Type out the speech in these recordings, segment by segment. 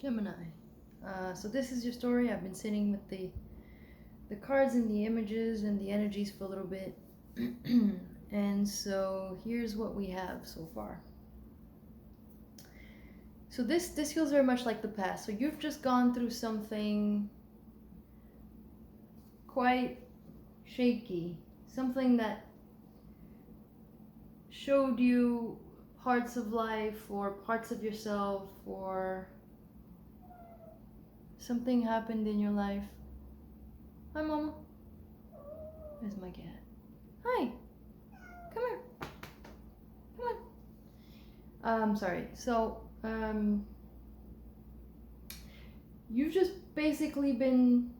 Gemini. So this is your story. I've been sitting with the cards and the images and the energies for a little bit. And so here's what we have so far. So this feels very much like the past. So you've just gone through something quite shaky, something that showed you parts of life or parts of yourself, or something happened in your life. Hi, Mama. There's my cat. Hi. Come here. Come on. Sorry. So, you've just basically been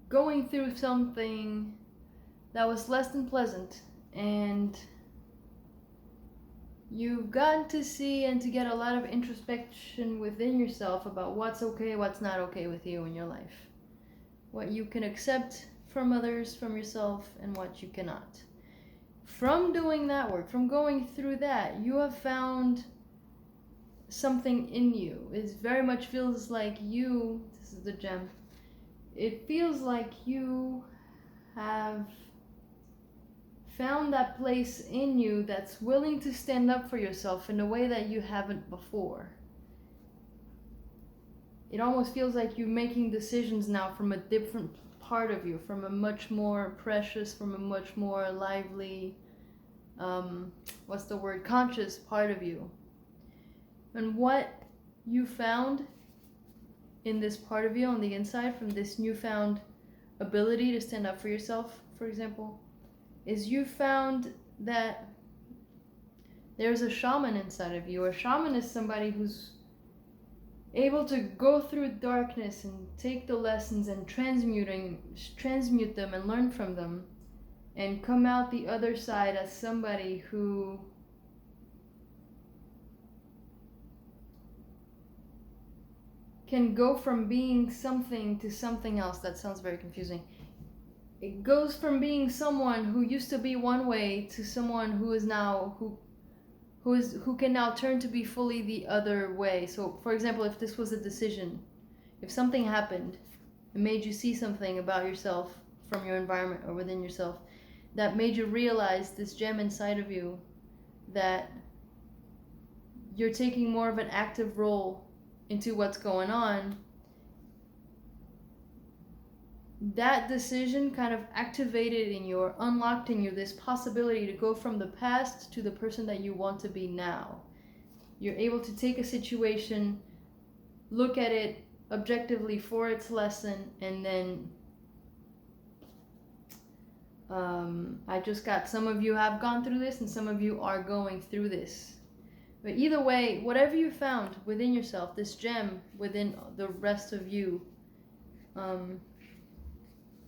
going through something that was less than pleasant, and you've gotten to see and to get a lot of introspection within yourself about what's okay, what's not okay with you in your life. What you can accept from others, from yourself, and what you cannot. From doing that work, from going through that, you have found something in you. It very much feels like you, this is the gem, it feels like you have found that place in you that's willing to stand up for yourself in a way that you haven't before. It almost feels like you're making decisions now from a different part of you, from a much more precious, from a much more lively, conscious part of you. And what you found in this part of you on the inside, from this newfound ability to stand up for yourself, for example, is you found that there's a shaman inside of you. A shaman is somebody who's able to go through darkness and take the lessons and transmute them and learn from them, and come out the other side as somebody who can go from being something to something else. That sounds very confusing. It goes from being someone who used to be one way to someone who is now who can now turn to be fully the other way. So, for example, if this was a decision, if something happened and made you see something about yourself from your environment or within yourself that made you realize this gem inside of you, that you're taking more of an active role into what's going on, that decision kind of activated in you or unlocked in you this possibility to go from the past to the person that you want to be now. You're able to take a situation, look at it objectively for its lesson, and then I just got, some of you have gone through this and some of you are going through this. But either way, whatever you found within yourself, this gem within the rest of you,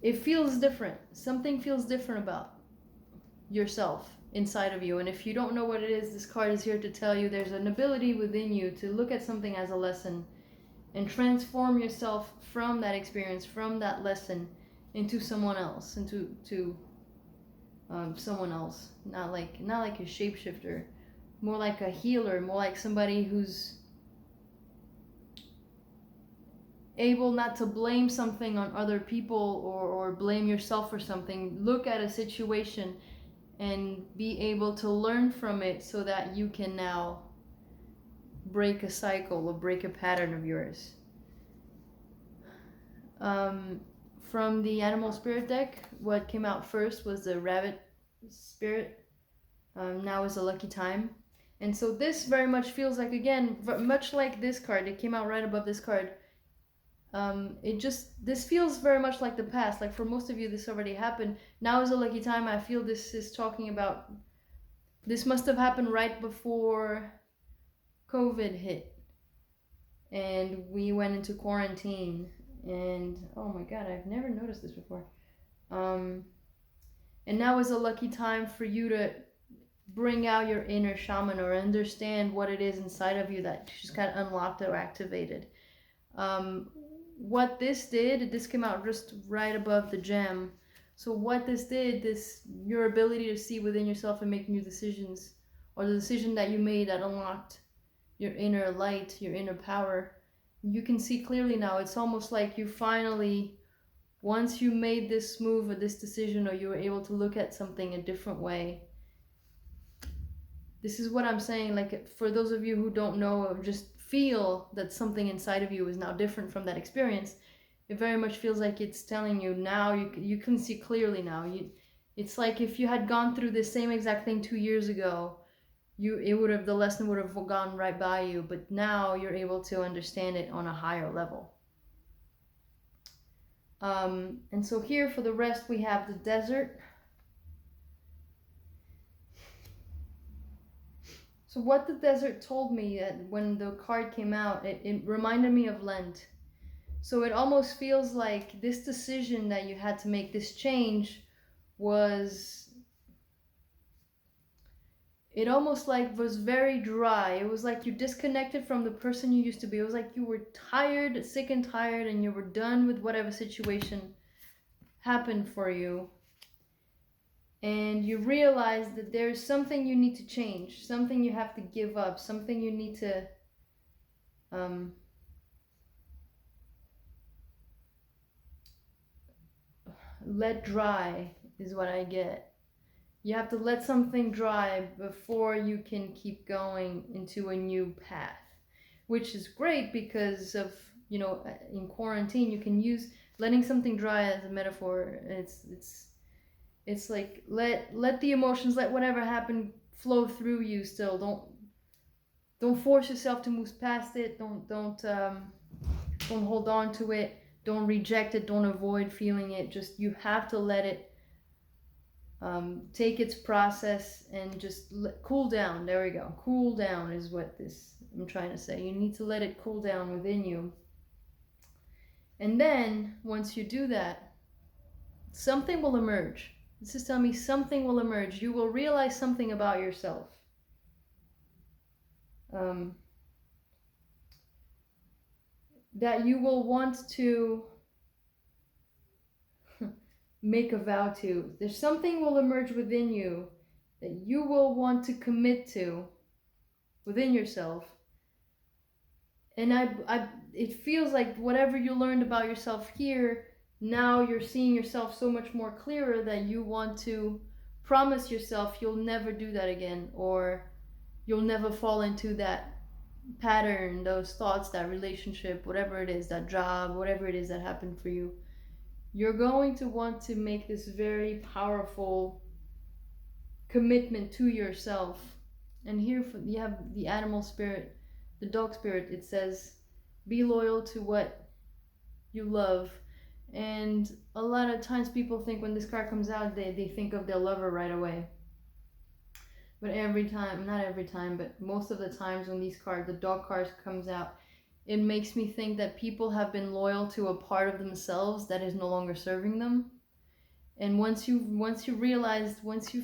it feels different. Something feels different about yourself inside of you. And if you don't know what it is, this card is here to tell you there's an ability within you to look at something as a lesson and transform yourself from that experience, from that lesson, into someone else, into someone else. Not like a shapeshifter, more like a healer, more like somebody who's able not to blame something on other people or blame yourself for something. Look at a situation and be able to learn from it so that you can now break a cycle or break a pattern of yours. From the animal spirit deck, what came out first was the rabbit spirit. Now is a lucky time. And so this very much feels like, again, much like this card, it came out right above this card. This feels very much like the past. Like for most of you, this already happened. Now is a lucky time. I feel this is talking about, this must have happened right before COVID hit and we went into quarantine. And oh my God, I've never noticed this before. And now is a lucky time for you to bring out your inner shaman or understand what it is inside of you that just kind of unlocked or activated. What this did, this came out just right above the gem. So what this did, your ability to see within yourself and make new decisions, or the decision that you made that unlocked your inner light, your inner power, you can see clearly now. It's almost like you finally, once you made this move or this decision, or you were able to look at something a different way. This is what I'm saying, like for those of you who don't know or just feel that something inside of you is now different from that experience, it very much feels like it's telling you now, you can see clearly now. It's like if you had gone through this same exact thing 2 years ago, the lesson would have gone right by you, but now you're able to understand it on a higher level. And so here for the rest we have the desert. So what the desert told me when the card came out, it reminded me of Lent. So it almost feels like this decision that you had to make, this change, it almost like was very dry. It was like you disconnected from the person you used to be. It was like you were tired, sick and tired, and you were done with whatever situation happened for you. And you realize that there's something you need to change, something you have to give up, something you need to let dry is what I get. You have to let something dry before you can keep going into a new path, which is great because of, in quarantine you can use letting something dry as a metaphor. It's like let the emotions, let whatever happened flow through you still. Don't force yourself to move past it. Don't hold on to it. Don't reject it. Don't avoid feeling it. Just, you have to let it take its process and just cool down. There we go. Cool down is what I'm trying to say. You need to let it cool down within you. And then once you do that, something will emerge. This is telling me something will emerge. You will realize something about yourself. That you will want to make a vow to. There's something will emerge within you that you will want to commit to within yourself. And it feels like whatever you learned about yourself here, now you're seeing yourself so much more clearer that you want to promise yourself you'll never do that again, or you'll never fall into that pattern, those thoughts, that relationship, whatever it is, that job, whatever it is that happened for you. You're going to want to make this very powerful commitment to yourself. And here you have the animal spirit, the dog spirit. It says, be loyal to what you love. And a lot of times people think when this card comes out, they think of their lover right away. But not every time, but most of the times when the dog cards comes out, it makes me think that people have been loyal to a part of themselves that is no longer serving them. And once you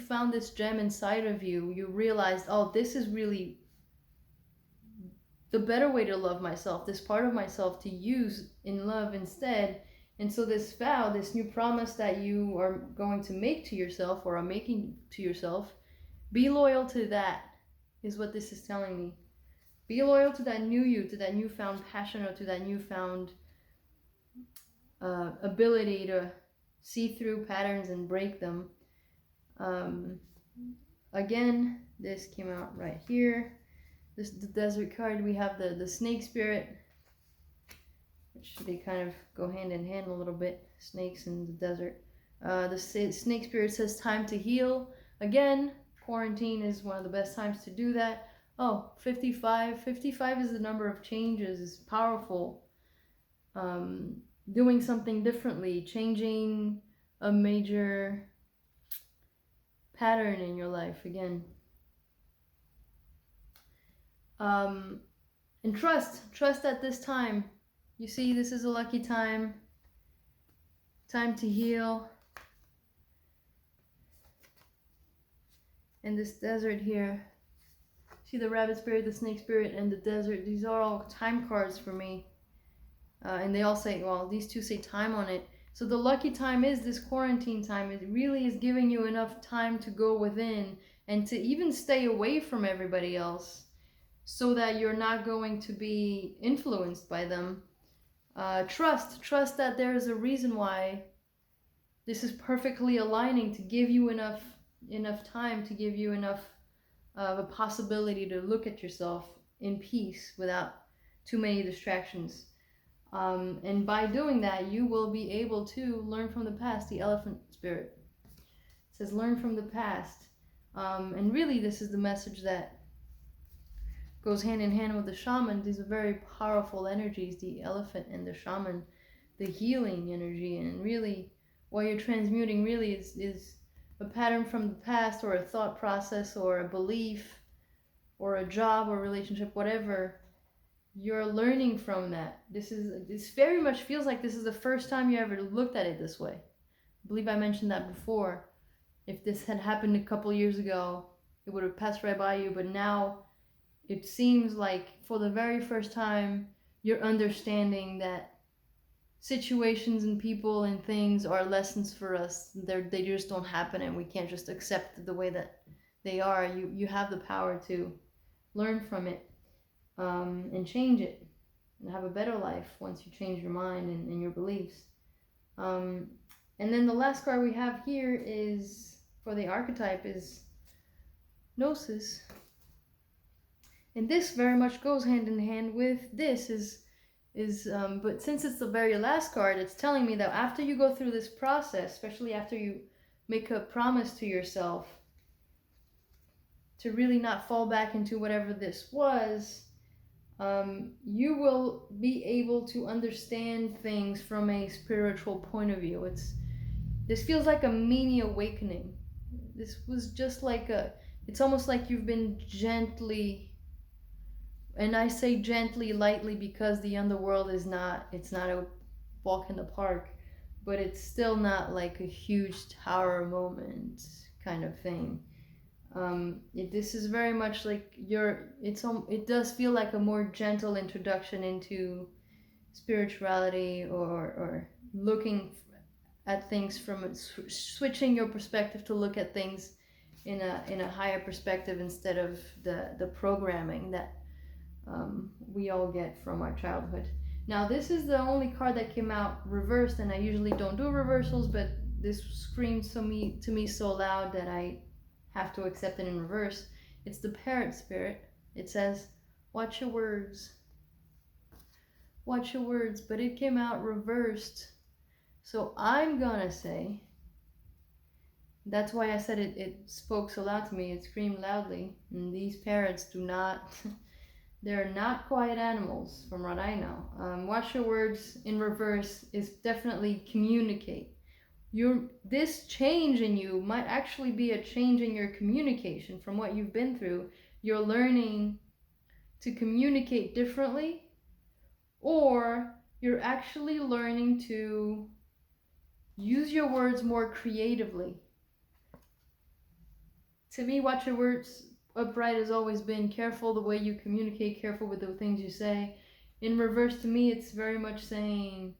found this gem inside of you, you realized, oh, this is really the better way to love myself, this part of myself to use in love instead. And so this vow, this new promise that you are going to make to yourself, or are making to yourself, be loyal to that, is what this is telling me. Be loyal to that new you, to that newfound passion, or to that newfound ability to see through patterns and break them. Again, this came out right here. This is the desert card. We have the snake spirit, which they kind of go hand in hand a little bit. Snakes in the desert. The snake spirit says time to heal. Again, quarantine is one of the best times to do that. Oh, 55. 55 is the number of changes. It's powerful. Doing something differently, changing a major pattern in your life again. And trust at this time. You see, this is a lucky time to heal. And this desert here, see the rabbit spirit, the snake spirit, and the desert, these are all time cards for me. And they all say, well, these two say time on it. So the lucky time is this quarantine time. It really is giving you enough time to go within and to even stay away from everybody else. so that you're not going to be influenced by them. Trust that there is a reason why this is perfectly aligning to give you enough time, to give you enough of a possibility to look at yourself in peace without too many distractions. And by doing that, you will be able to learn from the past. The elephant spirit says, learn from the past. And really, this is the message that goes hand in hand with the shaman. These are very powerful energies, the elephant and the shaman, the healing energy. And really, what you're transmuting really is a pattern from the past, or a thought process, or a belief, or a job or relationship, whatever. You're learning from that. This very much feels like this is the first time you ever looked at it this way. I believe I mentioned that before. If this had happened a couple years ago, it would have passed right by you, but now it seems like for the very first time you're understanding that situations and people and things are lessons for us. They just don't happen, and we can't just accept the way that they are. You have the power to learn from it, and change it, and have a better life once you change your mind and your beliefs. And then the last card we have here is, for the archetype, is Gnosis. And this very much goes hand in hand with this, but since it's the very last card, it's telling me that after you go through this process, especially after you make a promise to yourself to really not fall back into whatever this was, you will be able to understand things from a spiritual point of view. This feels like a mini awakening. This was just like it's almost like you've been gently, and I say gently, lightly, because the underworld it's not a walk in the park, but it's still not like a huge tower moment kind of thing. This is very much like it does feel like a more gentle introduction into spirituality, or looking at things from switching your perspective to look at things in a higher perspective, instead of the programming that we all get from our childhood. Now, this is the only card that came out reversed, and I usually don't do reversals, but this screams to me so loud that I have to accept it in reverse. It's the parrot spirit. It says, watch your words. Watch your words, but it came out reversed. So I'm gonna say, that's why I said it spoke so loud to me, it screamed loudly. And these parrots they're not quiet animals from what I know. Watch your words in reverse is definitely communicate. This change in you might actually be a change in your communication from what you've been through. You're learning to communicate differently, or you're actually learning to use your words more creatively. To me, watch your words upright has always been careful the way you communicate, careful with the things you say. In reverse, to me, it's very much saying,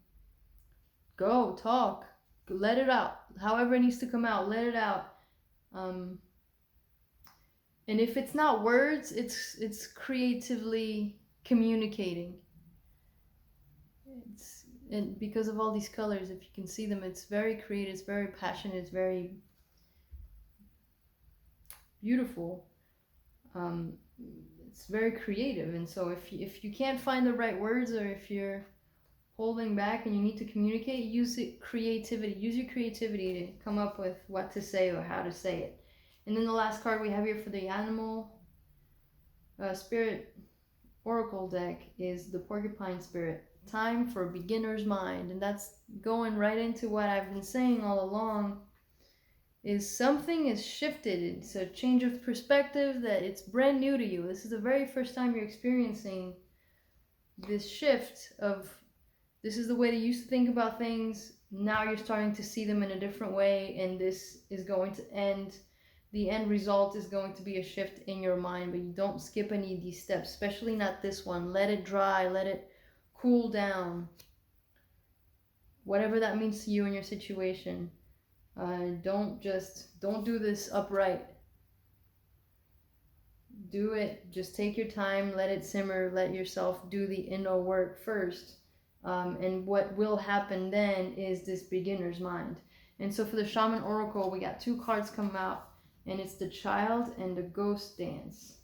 go, talk, let it out. However it needs to come out, let it out. And if it's not words, it's creatively communicating. And because of all these colors, if you can see them, it's very creative, it's very passionate, it's very beautiful. It's very creative. And so if you can't find the right words, or if you're holding back and you need to communicate, use your creativity to come up with what to say or how to say it. And then the last card we have here for the animal spirit oracle deck is the porcupine spirit. Time for beginner's mind. And that's going right into what I've been saying all along, is something is shifted. It's a change of perspective, that it's brand new to you. This is the very first time you're experiencing this shift of, this is the way that you used to think about things. Now you're starting to see them in a different way, and this is going to end. The end result is going to be a shift in your mind, but you don't skip any of these steps, especially not this one. Let it dry, let it cool down. Whatever that means to you in your situation. Don't do this upright. do it. Just take your time, let it simmer, let yourself do the inner work first. And what will happen then is this beginner's mind. And so for the Shaman Oracle, we got two cards come out, and it's the Child and the Ghost Dance.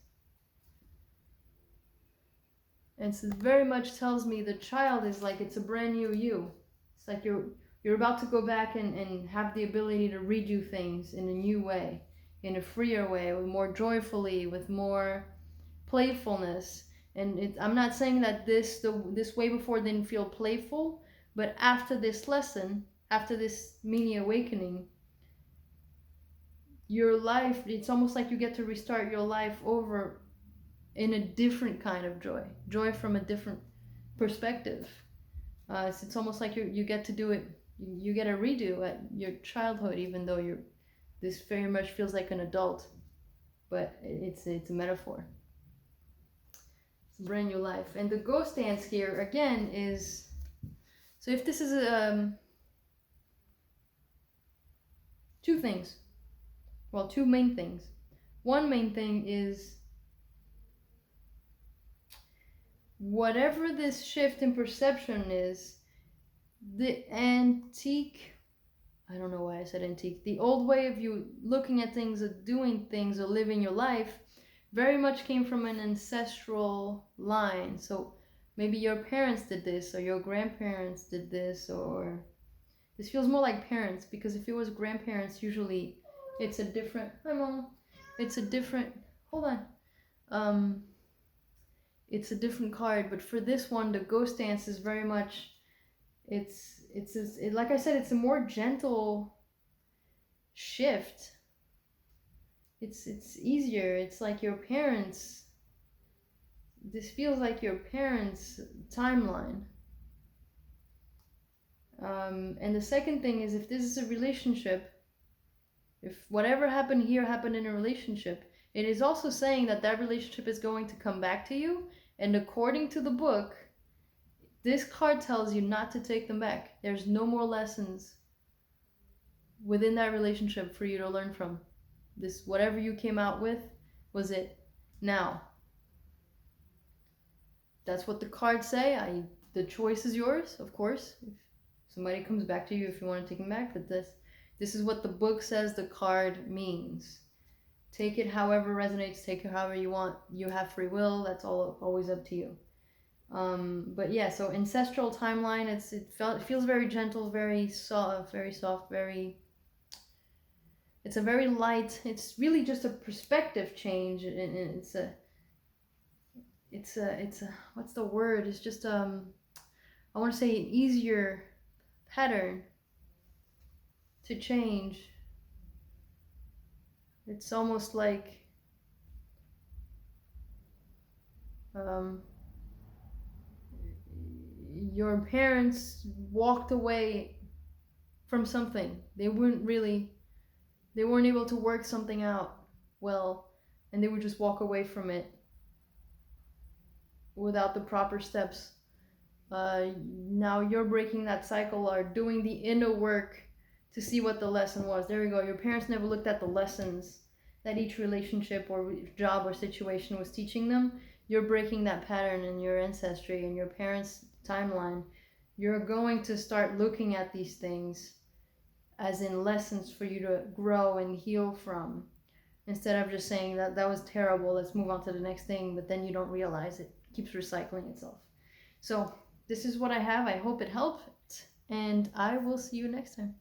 And so it very much tells me the child is like, it's a brand new you. It's like you're about to go back and have the ability to redo things in a new way, in a freer way, with more joyfully, with more playfulness. And I'm not saying that this way before didn't feel playful, but after this lesson, after this mini awakening, your life, it's almost like you get to restart your life over in a different kind of joy from a different perspective. So it's almost like you get to do it, you get a redo at your childhood, even though this very much feels like an adult, but it's a metaphor. It's a brand new life. And the Ghost Dance here again is, so if this is two things, well, two main things. One main thing is, whatever this shift in perception is, the antique, I don't know why I said antique, the old way of you looking at things, or doing things, or living your life, very much came from an ancestral line. So maybe your parents did this, or your grandparents did this, or this feels more like parents, because if it was grandparents, usually it's a different, hi mom, it's a different, hold on, it's a different card. But for this one, the Ghost Dance is very much, like I said, it's a more gentle shift. It's easier. It's like your parents, this feels like your parents' timeline. And the second thing is, if this is a relationship, if whatever happened here happened in a relationship, it is also saying that that relationship is going to come back to you. And according to the book, this card tells you not to take them back. There's no more lessons within that relationship for you to learn from. This, whatever you came out with, was it. Now, that's what the cards say. The choice is yours, of course. If somebody comes back to you, if you want to take them back, but this is what the book says the card means. Take it however resonates, take it however you want. You have free will, that's always up to you. But yeah, so ancestral timeline, it feels very gentle, very soft, it's a very light, it's really just a perspective change, and it's a what's the word? It's just I want to say an easier pattern to change. It's almost like your parents walked away from something. They weren't able to work something out well, and they would just walk away from it without the proper steps. Now you're breaking that cycle, or doing the inner work to see what the lesson was. There we go. Your parents never looked at the lessons that each relationship or job or situation was teaching them. You're breaking that pattern in your ancestry and your parents' timeline. You're going to start looking at these things as in lessons for you to grow and heal from, instead of just saying that was terrible, let's move on to the next thing, but then you don't realize it keeps recycling itself. So this is what I have. I hope it helped, and I will see you next time.